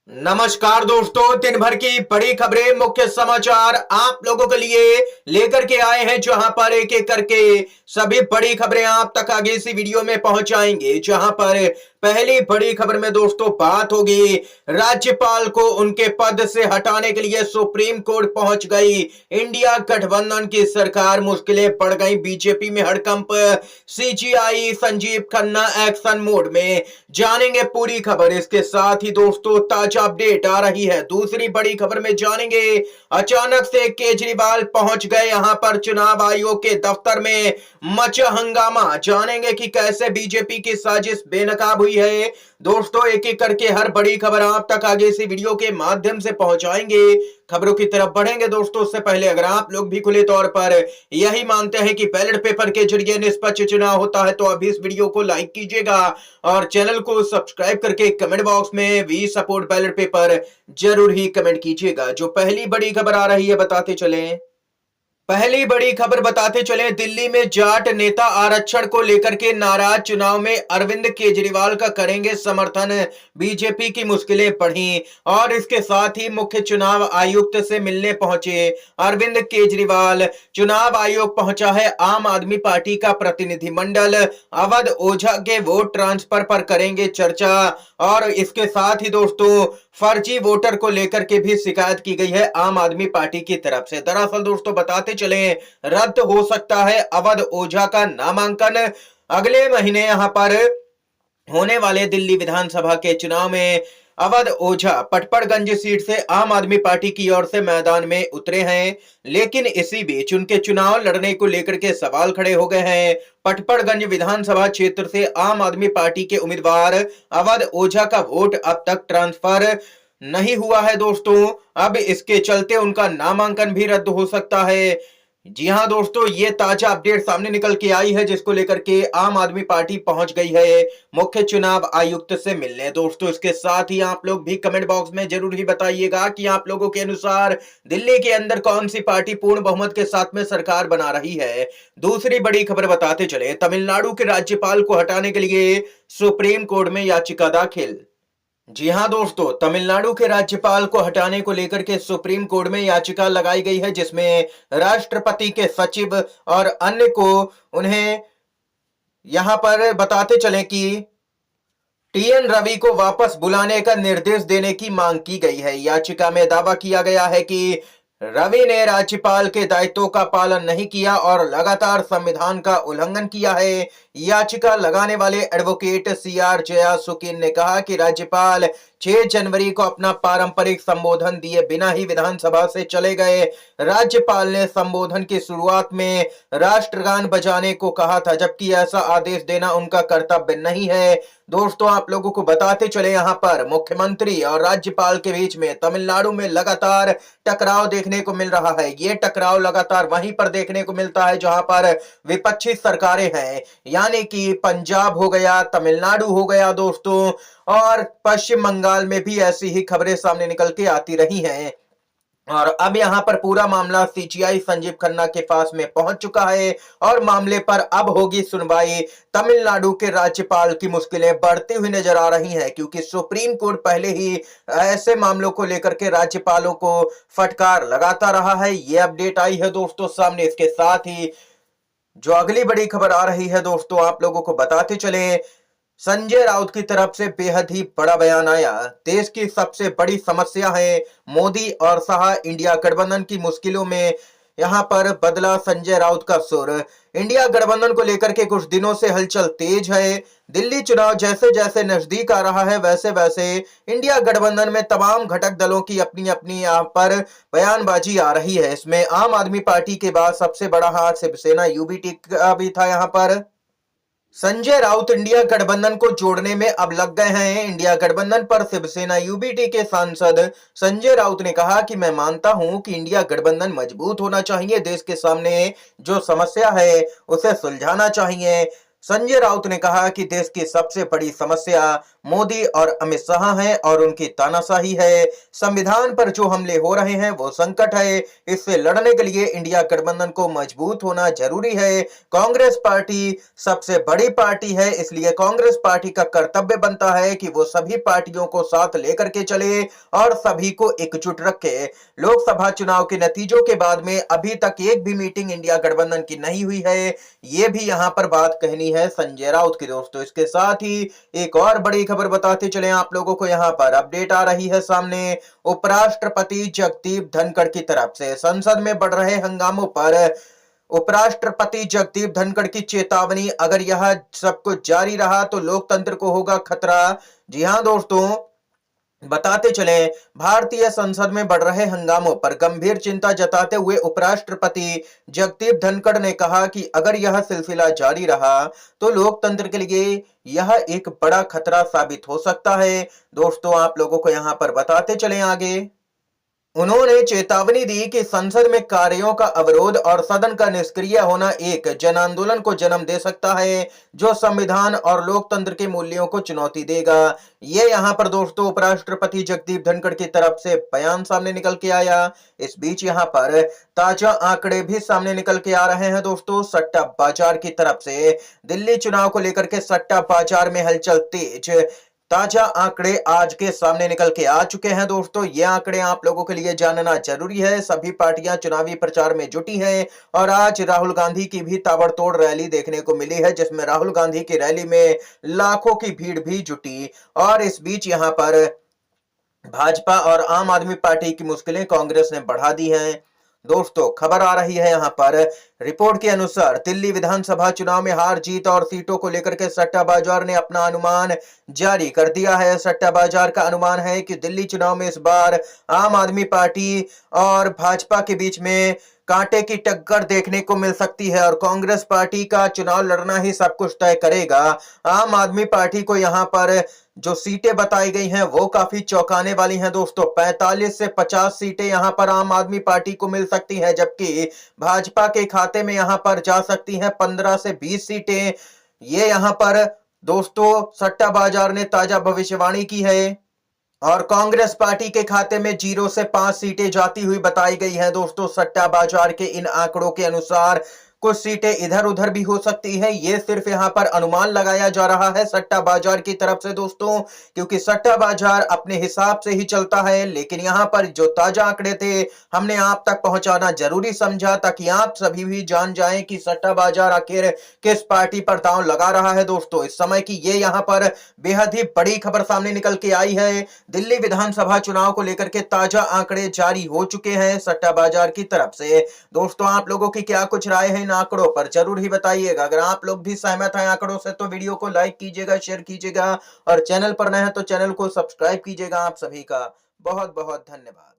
नमस्कार दोस्तों, दिन भर की बड़ी खबरें, मुख्य समाचार आप लोगों के लिए लेकर के आए हैं, जहां पर एक एक करके सभी बड़ी खबरें आप तक आगे इसी वीडियो में पहुंचाएंगे। जहां पर पहली बड़ी खबर में दोस्तों बात होगी, राज्यपाल को उनके पद से हटाने के लिए सुप्रीम कोर्ट पहुंच गई इंडिया गठबंधन की सरकार, मुश्किलें बढ़ गई बीजेपी में हड़कंप, CGI Sanjeev Khanna action mode में। जानेंगे पूरी खबर, इसके साथ ही दोस्तों ताजा अपडेट आ रही है। दूसरी बड़ी खबर में जानेंगे, अचानक से केजरीवाल पहुंच गए यहां पर चुनाव आयोग के दफ्तर में, मचा हंगामा। जानेंगे कि कैसे बीजेपी की साजिश बेनकाब हुई है। दोस्तों एक एक करके हर बड़ी खबर आप तक आगे इसी वीडियो के माध्यम से पहुंचाएंगे। खबरों की तरफ बढ़ेंगे दोस्तों, उससे पहले अगर आप लोग भी खुले तौर पर यही मानते हैं कि बैलेट पेपर के जरिए निष्पक्ष चुनाव होता है, तो अभी इस वीडियो को लाइक कीजिएगा और चैनल को सब्सक्राइब करके कमेंट बॉक्स में वी सपोर्ट बैलेट पेपर जरूर ही कमेंट कीजिएगा। जो पहली बड़ी खबर आ रही है बताते चलें। पहली बड़ी खबर बताते चले, दिल्ली में जाट नेता आरक्षण को लेकर के नाराज, चुनाव में अरविंद केजरीवाल का करेंगे समर्थन, बीजेपी की मुश्किलें बढ़ी। और इसके साथ ही मुख्य चुनाव आयुक्त से मिलने पहुंचे अरविंद केजरीवाल। चुनाव आयोग पहुंचा है आम आदमी पार्टी का प्रतिनिधिमंडल, अवध ओझा के वोट ट्रांसफर पर करेंगे चर्चा। और इसके साथ ही दोस्तों फर्जी वोटर को लेकर के भी शिकायत की गई है आम आदमी पार्टी की तरफ से। दरअसल दोस्तों बताते चले, रद्द हो सकता है अवध ओझा का नामांकन। अगले महीने यहां पर होने वाले दिल्ली विधानसभा के चुनाव में अवध ओझा पटपड़गंज सीट से आम आदमी पार्टी की ओर से मैदान में उतरे हैं, लेकिन इसी बीच उनके चुनाव लड़ने को लेकर के सवाल खड़े हो गए हैं। पटपड़गंज विधानसभा क्षेत्र से आम आदमी पार्टी के उम्मीदवार अवध ओझा का वोट अब तक ट्रांसफर नहीं हुआ है दोस्तों। अब इसके चलते उनका नामांकन भी रद्द हो सकता है। जी हां दोस्तों, ये ताजा अपडेट सामने निकल के आई है, जिसको लेकर के आम आदमी पार्टी पहुंच गई है मुख्य चुनाव आयुक्त से मिलने। दोस्तों इसके साथ ही आप लोग भी कमेंट बॉक्स में जरूर ही बताइएगा कि आप लोगों के अनुसार दिल्ली के अंदर कौन सी पार्टी पूर्ण बहुमत के साथ में सरकार बना रही है। दूसरी बड़ी खबर बताते चले, तमिलनाडु के राज्यपाल को हटाने के लिए सुप्रीम कोर्ट में याचिका दाखिल। जी हां दोस्तों, तमिलनाडु के राज्यपाल को हटाने को लेकर के सुप्रीम कोर्ट में याचिका लगाई गई है, जिसमें राष्ट्रपति के सचिव और अन्य को उन्हें यहां पर बताते चले कि टीएन रवि को वापस बुलाने का निर्देश देने की मांग की गई है। याचिका में दावा किया गया है कि रवि ने राज्यपाल के दायित्वों का पालन नहीं किया और लगातार संविधान का उल्लंघन किया है। याचिका लगाने वाले एडवोकेट सीआर जया सुकीन ने कहा कि राज्यपाल 6 जनवरी को अपना पारंपरिक संबोधन दिए बिना ही विधानसभा से चले गए। राज्यपाल ने संबोधन की शुरुआत में राष्ट्रगान बजाने को कहा था, जबकि ऐसा आदेश देना उनका कर्तव्य नहीं है। दोस्तों आप लोगों को बताते चले, यहाँ पर मुख्यमंत्री और राज्यपाल के बीच में तमिलनाडु में लगातार टकराव देखने को मिल रहा है। ये टकराव लगातार वहीं पर देखने को मिलता है जहां पर विपक्षी सरकारें हैं, यानी कि पंजाब हो गया, तमिलनाडु हो गया दोस्तों, और पश्चिम बंगाल में भी ऐसी ही खबरें सामने निकल के आती रही हैं। और अब यहां पर पूरा मामला सीजीआई संजीव खन्ना के पास में पहुंच चुका है और मामले पर अब होगी सुनवाई। तमिलनाडु के राज्यपाल की मुश्किलें बढ़ती हुई नजर आ रही हैं, क्योंकि सुप्रीम कोर्ट पहले ही ऐसे मामलों को लेकर के राज्यपालों को फटकार लगाता रहा है। ये अपडेट आई है दोस्तों सामने। इसके साथ ही जो अगली बड़ी खबर आ रही है दोस्तों, आप लोगों को बताते चले, संजय राउत की तरफ से बेहद ही बड़ा बयान आया। देश की सबसे बड़ी समस्या है मोदी और शाह, इंडिया गठबंधन की मुश्किलों में यहां पर बदला संजय राउत का सुर। इंडिया गठबंधन को लेकर के कुछ दिनों से हलचल तेज है। दिल्ली चुनाव जैसे जैसे नजदीक आ रहा है, वैसे वैसे इंडिया गठबंधन में तमाम घटक दलों की अपनी अपनी यहां पर बयानबाजी आ रही है। इसमें आम आदमी पार्टी के बाद सबसे बड़ा हाथ शिवसेना यूबीटी का भी था। यहां पर संजय राउत इंडिया गठबंधन को जोड़ने में अब लग गए हैं। इंडिया गठबंधन पर शिवसेना यूबीटी के सांसद संजय राउत ने कहा कि मैं मानता हूं कि इंडिया गठबंधन मजबूत होना चाहिए, देश के सामने जो समस्या है उसे सुलझाना चाहिए। संजय राउत ने कहा कि देश की सबसे बड़ी समस्या मोदी और अमित शाह हैं और उनकी तानाशाही है। संविधान पर जो हमले हो रहे हैं वो संकट है। इससे लड़ने के लिए इंडिया गठबंधन को मजबूत होना जरूरी है। कांग्रेस पार्टी सबसे बड़ी पार्टी है, इसलिए कांग्रेस पार्टी का कर्तव्य बनता है कि वो सभी पार्टियों को साथ लेकर के चले और सभी को एकजुट रखे। लोकसभा चुनाव के नतीजों के बाद में अभी तक एक भी मीटिंग इंडिया गठबंधन की नहीं हुई है, ये भी यहां पर बात कहनी है संजय राउत की। दोस्तों इसके साथ ही एक और बड़ी खबर बताते चले आप लोगों को, यहां पर अपडेट आ रही है सामने। उपराष्ट्रपति जगदीप धनखड़ की तरफ से संसद में बढ़ रहे हंगामों पर उपराष्ट्रपति जगदीप धनखड़ की चेतावनी, अगर यह सब कुछ जारी रहा तो लोकतंत्र को होगा खतरा। जी हां दोस्तों, बताते चले, भारतीय संसद में बढ़ रहे हंगामों पर गंभीर चिंता जताते हुए उपराष्ट्रपति जगदीप धनखड़ ने कहा कि अगर यह सिलसिला जारी रहा तो लोकतंत्र के लिए यह एक बड़ा खतरा साबित हो सकता है। दोस्तों आप लोगों को यहां पर बताते चले आगे, उन्होंने चेतावनी दी कि संसद में कार्यों का अवरोध और सदन का निष्क्रिय होना एक जन आंदोलन को जन्म दे सकता है जो संविधान और लोकतंत्र के मूल्यों को चुनौती देगा। ये यहाँ पर दोस्तों उपराष्ट्रपति जगदीप धनखड़ की तरफ से बयान सामने निकल के आया। इस बीच यहाँ पर ताजा आंकड़े भी सामने निकल के आ रहे हैं दोस्तों। सट्टा बाजार की तरफ से दिल्ली चुनाव को लेकर के सट्टा बाजार में हलचल तेज। ताजा आंकड़े आज के सामने निकल के आ चुके हैं दोस्तों। ये आंकड़े आप लोगों के लिए जानना जरूरी है। सभी पार्टियां चुनावी प्रचार में जुटी हैं और आज राहुल गांधी की भी ताबड़तोड़ रैली देखने को मिली है, जिसमें राहुल गांधी की रैली में लाखों की भीड़ भी जुटी। और इस बीच यहां पर भाजपा और आम आदमी पार्टी की मुश्किलें कांग्रेस ने बढ़ा दी हैं। दोस्तों खबर आ रही है यहां पर, रिपोर्ट के अनुसार दिल्ली विधानसभा चुनाव में हार जीत और सीटों को लेकर के सट्टा बाजार ने अपना अनुमान जारी कर दिया है। सट्टा बाजार का अनुमान है कि दिल्ली चुनाव में इस बार आम आदमी पार्टी और भाजपा के बीच में कांटे की टक्कर देखने को मिल सकती है और कांग्रेस पार्टी का चुनाव लड़ना ही सब कुछ तय करेगा। आम आदमी पार्टी को यहां पर जो सीटें बताई गई हैं वो काफी चौंकाने वाली हैं दोस्तों। 45 से 50 सीटें यहां पर आम आदमी पार्टी को मिल सकती हैं, जबकि भाजपा के खाते में यहां पर जा सकती हैं 15 से 20 सीटें। ये यहां पर दोस्तों सट्टा बाजार ने ताजा भविष्यवाणी की है और कांग्रेस पार्टी के खाते में 0 से 5 सीटें जाती हुई बताई गई हैं दोस्तों। सट्टा बाजार के इन आंकड़ों के अनुसार कुछ सीटें इधर उधर भी हो सकती है। ये सिर्फ यहां पर अनुमान लगाया जा रहा है सट्टा बाजार की तरफ से दोस्तों, क्योंकि सट्टा बाजार अपने हिसाब से ही चलता है। लेकिन यहां पर जो ताजा आंकड़े थे हमने आप तक पहुंचाना जरूरी समझा, ताकि आप सभी भी जान जाएं कि सट्टा बाजार आखिर किस पार्टी पर दांव लगा रहा है दोस्तों। इस समय की ये यहां पर बेहद ही बड़ी खबर सामने निकल के आई है। दिल्ली विधानसभा चुनाव को लेकर के ताजा आंकड़े जारी हो चुके हैं सट्टा बाजार की तरफ से। दोस्तों आप लोगों की क्या कुछ राय है इन आंकड़ों पर जरूर ही बताइएगा। अगर आप लोग भी सहमत हैं आंकड़ों से तो वीडियो को लाइक कीजिएगा, शेयर कीजिएगा और चैनल पर नए हैं तो चैनल को सब्सक्राइब कीजिएगा। आप सभी का बहुत बहुत धन्यवाद।